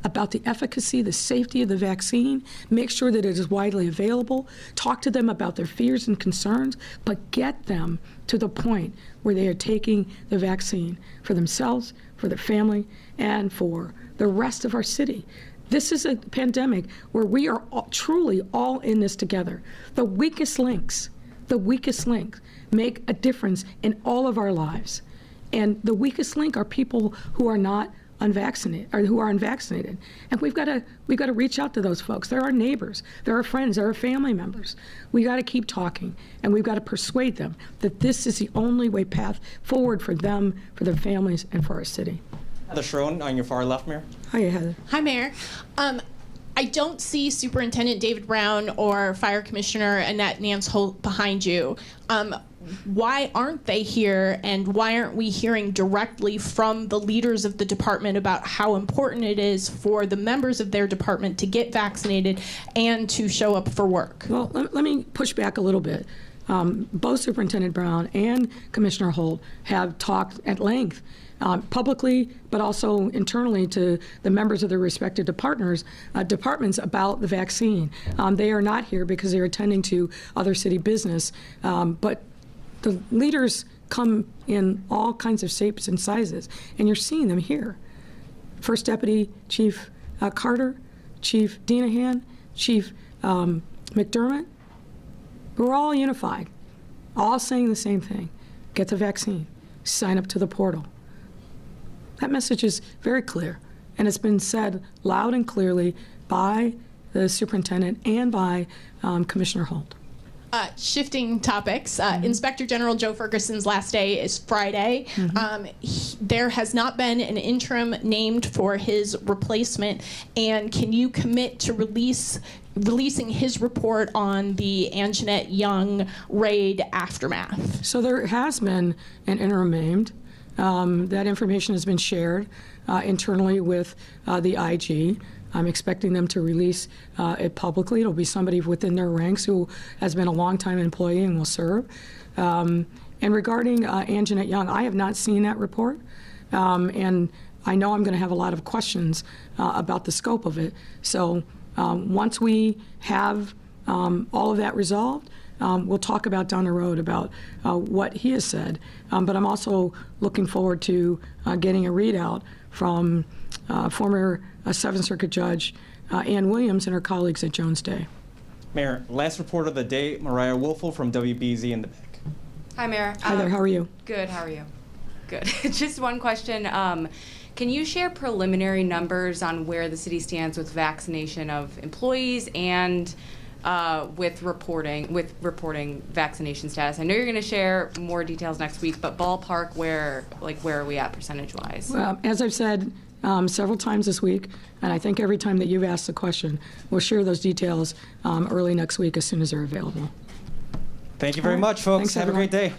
about the efficacy, the safety of the vaccine, make sure that it is widely available, talk to them about their fears and concerns, but get them to the point where they are taking the vaccine for themselves, for their family, and for the rest of our city. This is a pandemic where we are truly all in this together. The weakest links make a difference in all of our lives. And the weakest link are people who are not unvaccinated, or who are unvaccinated. And we've got to reach out to those folks. They're our neighbors, they're our friends, they're our family members. We got to keep talking, and we've got to persuade them that this is the only way path forward for them, for their families, and for our city. Heather Schroen on your far left, Mayor. Hi, Heather. Hi, Mayor. I don't see Superintendent David Brown or Fire Commissioner Annette Nance Holt behind you. Why aren't they here, and why aren't we hearing directly from the leaders of the department about how important it is for the members of their department to get vaccinated and to show up for work? Well, let me push back a little bit. Both Superintendent Brown and Commissioner Holt have talked at length publicly, but also internally to the members of their respective departments about the vaccine. They are not here because they're attending to other city business, but the leaders come in all kinds of shapes and sizes, and you're seeing them here. First Deputy Chief Carter, Chief Dinahan, Chief Mcdermott, we're all unified, all saying the same thing: get the vaccine, sign up to the portal. That message is very clear, and it's been said loud and clearly by the superintendent and by Commissioner Holt. Shifting topics, Inspector General Joe Ferguson's last day is Friday. There has not been an interim named for his replacement, and can you commit to releasing his report on the Anjanette Young raid aftermath? So there has been an interim named. That information has been shared internally with the IG. I'm expecting them to release it publicly. It'll be somebody within their ranks who has been a longtime employee and will serve. And regarding Anjanette Young, I have not seen that report, and I know I'm going to have a lot of questions about the scope of it. So once we have all of that resolved, we'll talk about down the road about what he has said. But I'm also looking forward to getting a readout from former 7th Circuit Judge Ann Williams and her colleagues at Jones Day. Mayor, last report of the day, Mariah Wolfel from WBZ in the back. Hi, Mayor. Hi there, how are you? Good, how are you? Good. Just one question. Can you share preliminary numbers on where the city stands with vaccination of employees and with reporting vaccination status? I know you're going to share more details next week, but ballpark, where are we at percentage-wise? Well, as I've said several times this week, and I think every time that you've asked the question, we'll share those details early next week as soon as they're available. Thank you very much, folks. Have a great day.